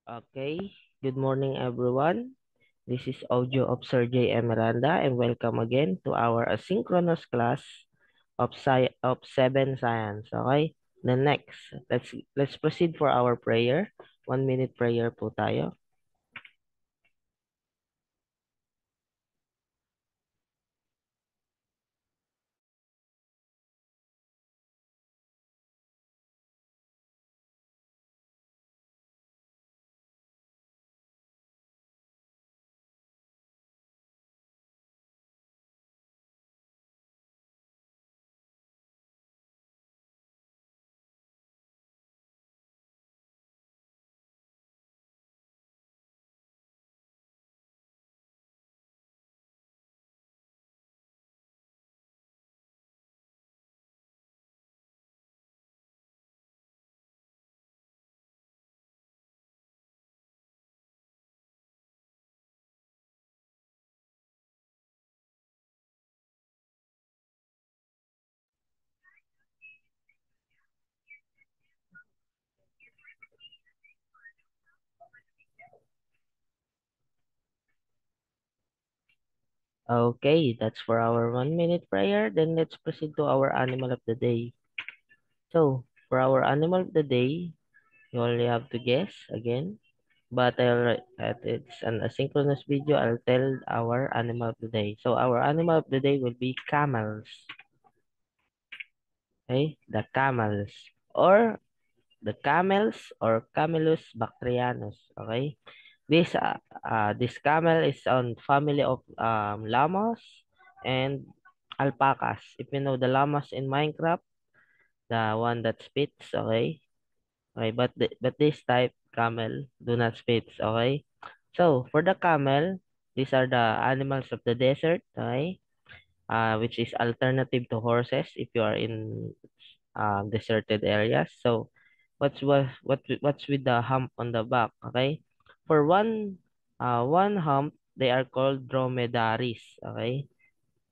Okay, good morning everyone. This is audio of Sir J. M. Miranda and welcome again to our asynchronous class of 7 Science. Okay, the next, let's proceed for our prayer. 1 minute prayer po tayo. Okay, that's for our 1 minute prayer. Then let's proceed to our animal of the day. So, for our animal of the day, you only have to guess again. But it's an asynchronous video. I'll tell our animal of the day. So our animal of the day will be camels. Okay, the camels or the camels or Camelus bactrianus. Okay, this camel is on family of llamas and alpacas. If you know the llamas in Minecraft, the one that spits. Okay, okay, but this type camel do not spits. Okay. So, for the camel, these are the animals of the desert, okay? Which is alternative to horses if you are in deserted areas. So, what's with the hump on the back, okay? For one hump, they are called dromedaries, okay?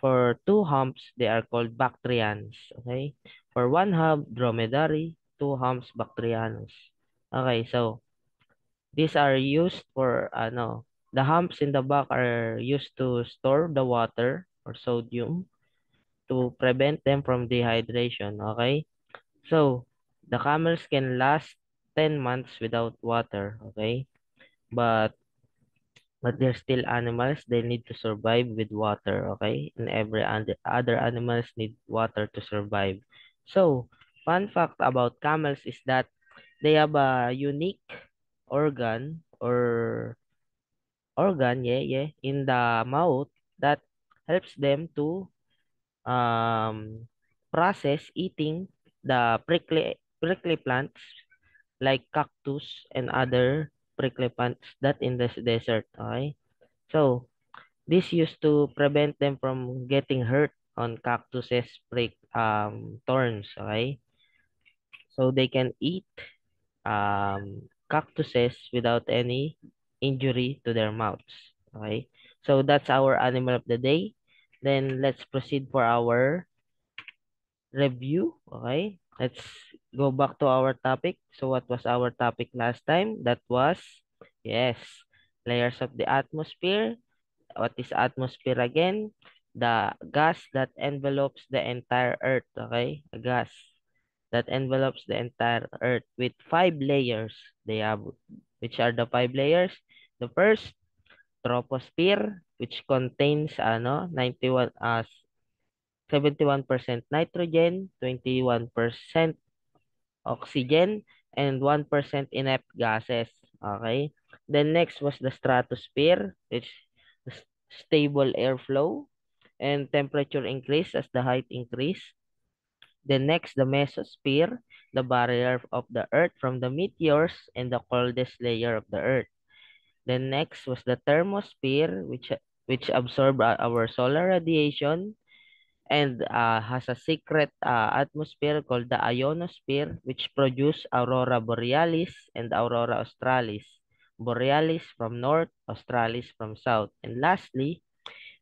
For two humps, they are called bactrians, okay? For one hump, dromedary, two humps, bactrianus. Okay, so these are used for the humps in the back are used to store the water or sodium to prevent them from dehydration, okay? So, the camels can last 10 months without water, okay? But they're still animals, they need to survive with water, okay? And every other animals need water to survive. So, fun fact about camels is that they have a unique organ, in the mouth that helps them to process eating the prickly plants like cactus and other prickly plants that in the desert. Okay, so this used to prevent them from getting hurt on cactuses thorns. Okay, so they can eat cactuses without any injury to their mouths. Okay, so that's our animal of the day. Then let's proceed for our review. Okay, let's go back to our topic. So what was our topic last time? That was, yes, layers of the atmosphere. What is atmosphere again? The gas that envelopes the entire earth. Okay, a gas that envelopes the entire earth with 5 layers. They have, which are the 5 layers? The first, troposphere, which contains 71% nitrogen, 21% oxygen, and 1% inert gases. Okay. Then next was the stratosphere, which is stable airflow and temperature increase as the height increase. Then next, the mesosphere, the barrier of the Earth from the meteors and the coldest layer of the Earth. Then next was the thermosphere, which absorb our solar radiation and has a secret atmosphere called the ionosphere, which produce aurora borealis and aurora australis. Borealis from north, australis from south. And lastly,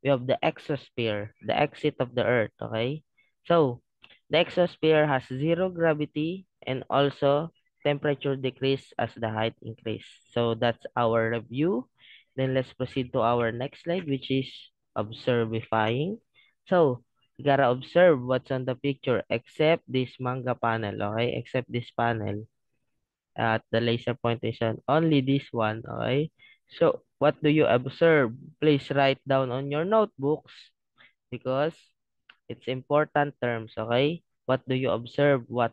we have the exosphere, the exit of the Earth, okay? So, the exosphere has zero gravity and also temperature decrease as the height increase. So that's our review. Then let's proceed to our next slide, which is observifying. So you gotta observe what's on the picture except this manga panel, okay? Except this panel at the laser pointation. Only this one, okay? So what do you observe? Please write down on your notebooks because it's important terms, okay? What do you observe? What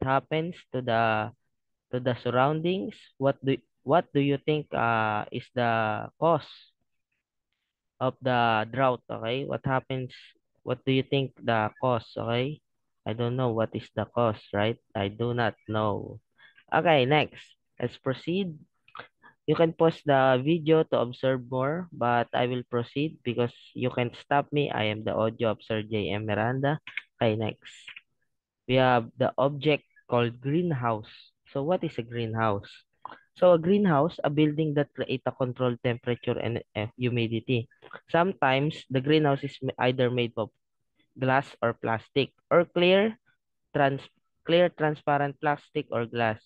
happens to the surroundings? What do you think is the cause of the drought, okay? What happens? What do you think the cause, okay? I don't know what is the cause, right? I do not know. Okay, next. Let's proceed. You can pause the video to observe more, but I will proceed because you can't stop me. I am the audio of Sir J.M. Miranda. Okay, next. We have the object called greenhouse. So what is a greenhouse? So a greenhouse, a building that create a controlled temperature and humidity. Sometimes the greenhouse is either made of glass or plastic or trans transparent plastic or glass.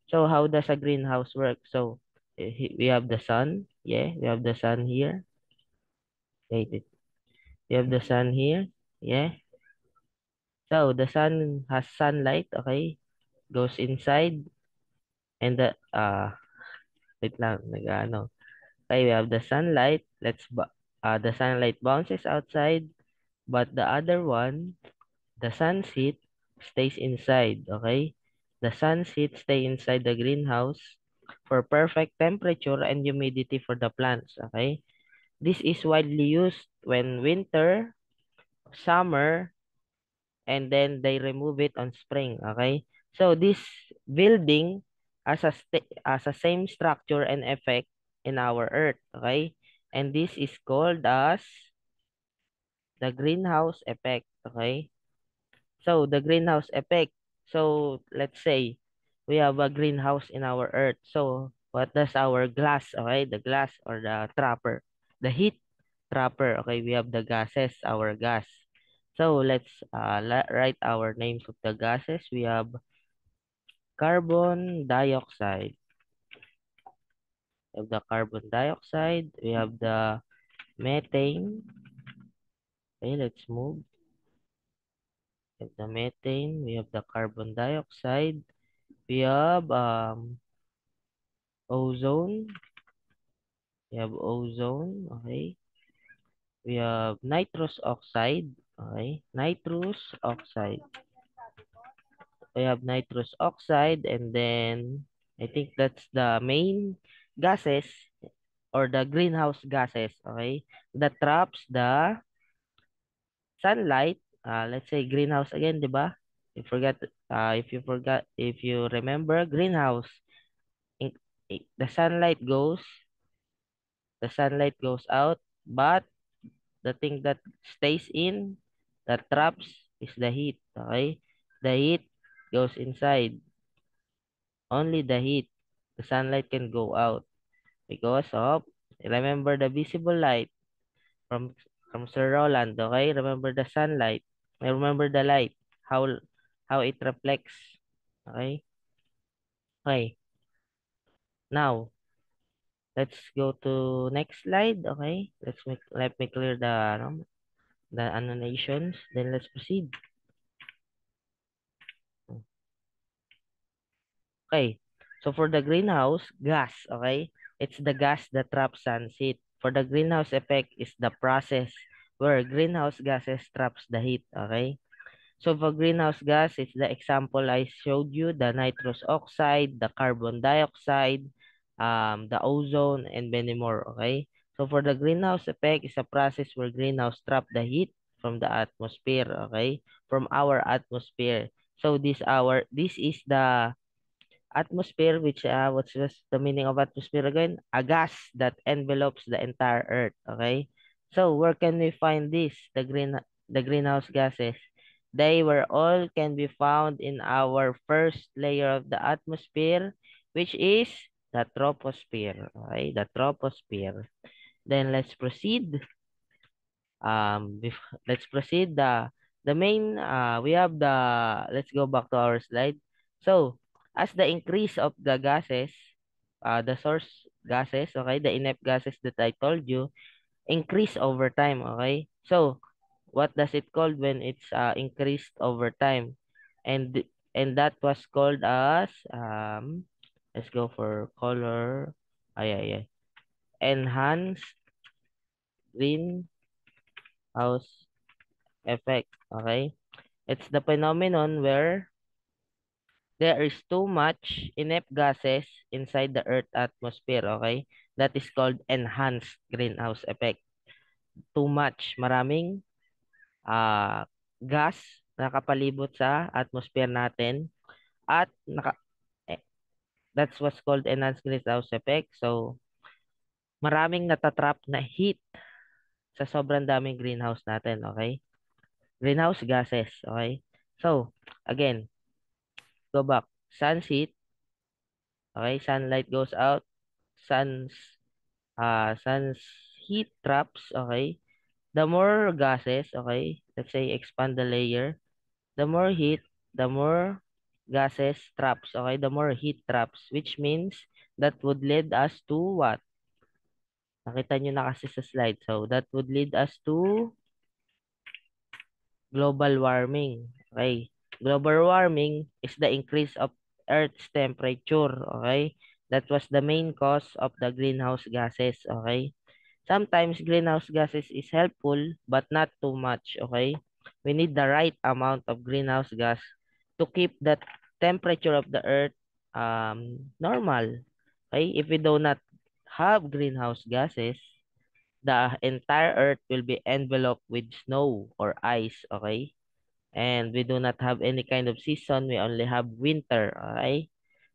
So how does a greenhouse work? So we have the sun. Yeah, we have the sun here. Wait, we have the sun here. Yeah. So the sun has sunlight, okay? Goes inside and wait lang, nag-ano. Okay, we have the sunlight. The sunlight bounces outside, but the other one, the sun's heat stays inside, okay? The sun's heat stay inside the greenhouse for perfect temperature and humidity for the plants, okay? This is widely used when winter, summer, and then they remove it on spring, okay? So this building has a same structure and effect in our earth, okay? And this is called as the greenhouse effect, okay? So the greenhouse effect. So let's say we have a greenhouse in our earth. So what does our glass, okay? The glass or the trapper, the heat trapper, okay? We have the gases, our gas. So let's write our names of the gases. We have carbon dioxide. We have the carbon dioxide. We have the methane. Okay, let's move. We have the methane. We have the carbon dioxide. We have ozone. We have ozone. Okay. We have nitrous oxide. Okay. Nitrous oxide. We have nitrous oxide, and then I think that's the main gases or the greenhouse gases. Okay. That traps the sunlight. Let's say greenhouse again, di ba? If you remember greenhouse, in- the sunlight goes out, but the thing that stays in, that traps, is the heat. Okay? The heat goes inside. Only the heat. The sunlight can go out because of, remember the visible light from Sir Roland. Okay? Remember the sunlight. Remember the light. How it reflects. Okay? Okay. Now, let's go to next slide. Okay? Let me clear the annotations. Then let's proceed. Okay. So for the greenhouse gas, okay, it's the gas that traps sun's heat. For the greenhouse effect is the process where greenhouse gases traps the heat, okay? So for greenhouse gas, it's the example I showed you, the nitrous oxide, the carbon dioxide, the ozone, and many more, okay? So for the greenhouse effect is a process where greenhouse trap the heat from the atmosphere, okay? From our atmosphere. So this is the atmosphere, which what's just the meaning of atmosphere again? A gas that envelopes the entire earth, okay? So where can we find this? The greenhouse gases. They were all can be found in our first layer of the atmosphere, which is the troposphere, okay? The troposphere. Then let's proceed. Let's proceed. The main we have the let's go back to our slide. So as the increase of the gases, the source gases, okay, the inert gases that I told you, increase over time, okay? So, what does it called when it's increased over time? And that was called as let's go for color. Yeah, yeah. Enhanced greenhouse effect, okay? It's the phenomenon where there is too much inert gases inside the Earth atmosphere, okay? That is called enhanced greenhouse effect. Too much, maraming gas nakapalibot sa atmosphere natin at eh, that's what's called enhanced greenhouse effect. So, maraming natatrap na heat sa sobrang daming greenhouse natin, okay? Greenhouse gases, okay? So, again, go back. Sun's heat, okay? Sunlight goes out, sun's sun's heat traps, okay? The more gases, okay? Let's say expand the layer. The more heat, the more gases traps, okay? The more heat traps, which means that would lead us to what? Nakita nyo na kasi sa slide. So, that would lead us to global warming. Okay? Global warming is the increase of Earth's temperature. Okay? That was the main cause of the greenhouse gases. Okay? Sometimes greenhouse gases is helpful, but not too much. Okay? We need the right amount of greenhouse gas to keep the temperature of the Earth normal. Okay? If we do not have greenhouse gases, the entire Earth will be enveloped with snow or ice, okay? And we do not have any kind of season. We only have winter, okay?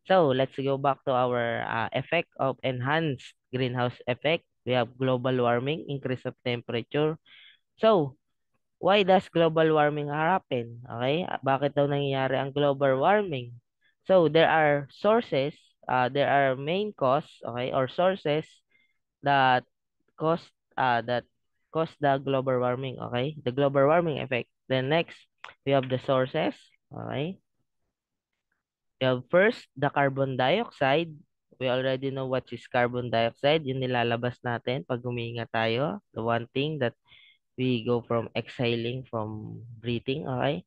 So, let's go back to our effect of enhanced greenhouse effect. We have global warming, increase of temperature. So, why does global warming happen? Okay? Bakit daw nangyayari ang global warming? So, there are sources, there are main cause, okay, or sources that cause that cause the global warming, okay? The global warming effect. Then next, we have the sources, okay? We have first the carbon dioxide. We already know what is carbon dioxide. Yung nilalabas natin pag huminga tayo. The one thing that we go from exhaling, from breathing, okay?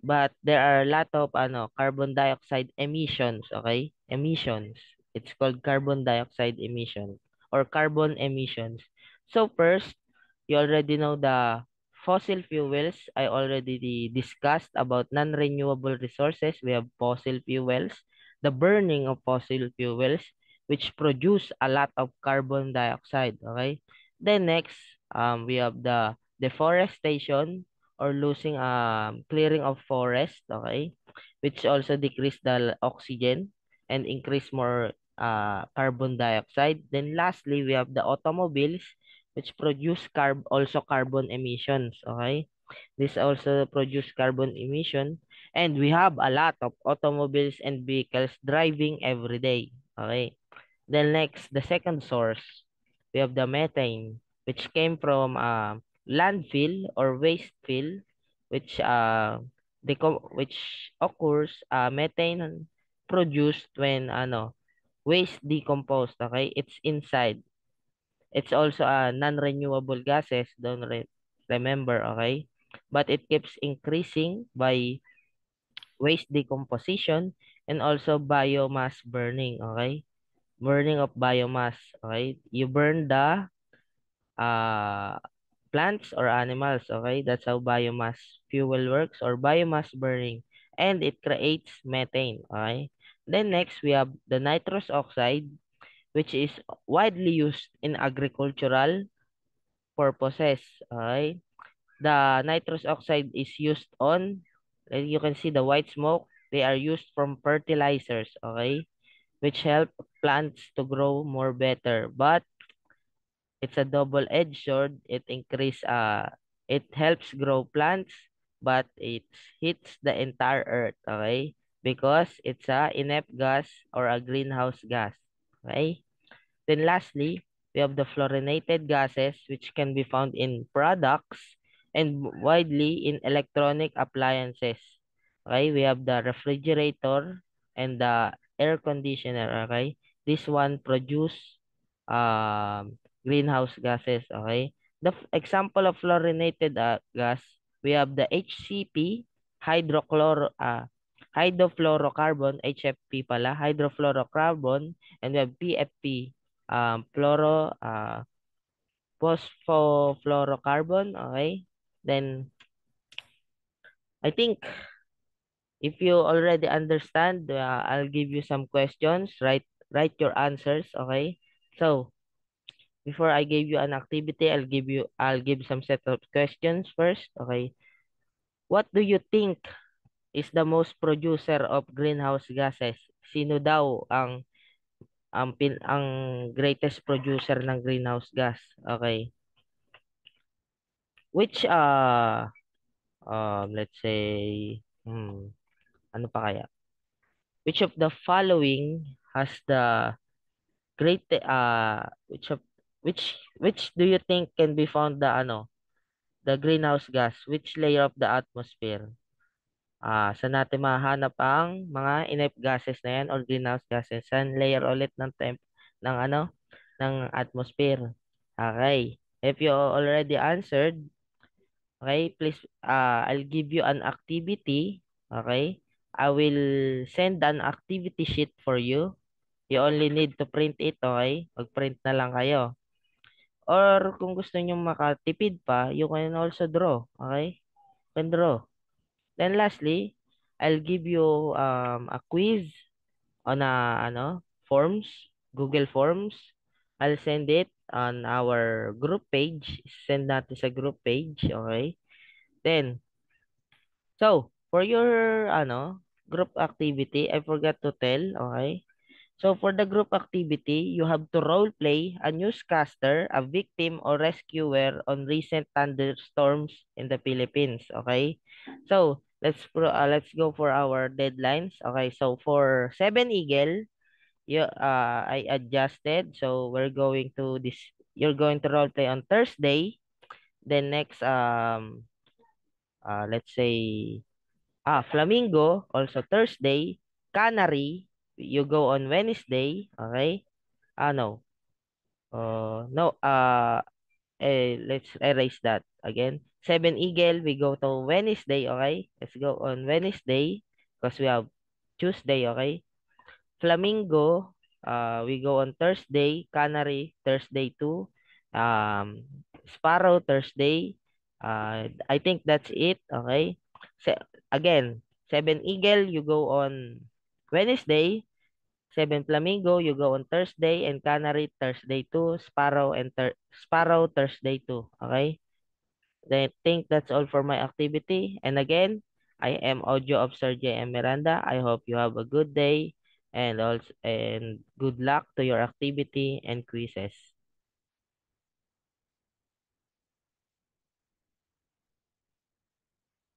But there are a lot of carbon dioxide emissions, okay? Emissions. It's called carbon dioxide emission or carbon emissions. So first, you already know the fossil fuels. I already discussed about non-renewable resources. We have fossil fuels, the burning of fossil fuels, which produce a lot of carbon dioxide, okay? Then next, we have the deforestation or losing clearing of forest, okay, which also decrease the oxygen and increase more carbon dioxide. Then lastly, we have the automobiles, which produce also carbon emissions, okay. This also produce carbon emission, and we have a lot of automobiles and vehicles driving every day, okay. Then next, the second source, we have the methane, which came from landfill or waste fill, which which occurs methane produced when waste decomposed. Okay, it's inside. It's also non-renewable gases. Don't remember. Okay, but it keeps increasing by waste decomposition and also biomass burning. Okay, burning of biomass. Okay, you burn the uh plants or animals. Okay, that's how biomass fuel works or biomass burning, and it creates methane. Okay, then next we have the nitrous oxide, which is widely used in agricultural purposes. Okay, the nitrous oxide is used on, you can see the white smoke, they are used from fertilizers, okay, which help plants to grow more better. But it's a double-edged sword. It helps grow plants, but it hits the entire earth, okay? Because it's a inert gas or a greenhouse gas, okay? Then lastly, we have the fluorinated gases, which can be found in products and widely in electronic appliances. Okay, we have the refrigerator, and the air conditioner, okay? This one produce greenhouse gases, okay? The example of fluorinated gas, we have the HCP, hydrofluorocarbon, HFP pala, hydrofluorocarbon, and we have PFP, fluoro, phosphofluorocarbon, okay? Then, I think if you already understand, I'll give you some questions. Write your answers, okay? So, before I give you an activity, I'll give some set of questions first, okay? What do you think is the most producer of greenhouse gases? Sino daw ang greatest producer ng greenhouse gas? Okay. Which let's say ano pa kaya? Which of the following has the which do you think can be found the greenhouse gas, which layer of the atmosphere? Saan natin mahanap ang mga inert gases na yan or greenhouse gases? Saan layer ulit ng ng atmosphere? Okay. If you already answered, okay, please, I'll give you an activity. Okay. I will send an activity sheet for you. You only need to print it, okay? Mag-print na lang kayo. Or kung gusto niyo makatipid pa, you can also draw, okay? You can draw. Then lastly, I'll give you a quiz on forms, Google Forms. I'll send it on our group page. Send natin sa group page, okay? Then, so, for your group activity, I forgot to tell, okay? So for the group activity, you have to role play a newscaster, a victim or rescuer on recent thunderstorms in the Philippines. Okay. So let's go for our deadlines. Okay. So for Seven Eagle, I adjusted. So we're going to this. You're going to role play on Thursday. Then next let's say Flamingo also Thursday. Canary, you go on Wednesday. Okay. No. No. Let's erase that again. Seven Eagle, we go to Wednesday, okay? Let's go on Wednesday because we have Tuesday, okay? Flamingo, we go on Thursday. Canary, Thursday too. Sparrow, Thursday. I think that's it, okay? Se again, Seven Eagle, you go on Wednesday. Seven Flamingo, you go on Thursday, and Canary Thursday too, Sparrow Thursday too. Okay? Then I think that's all for my activity. And again, I am Audio of Sir J.M. Miranda. I hope you have a good day and good luck to your activity and quizzes.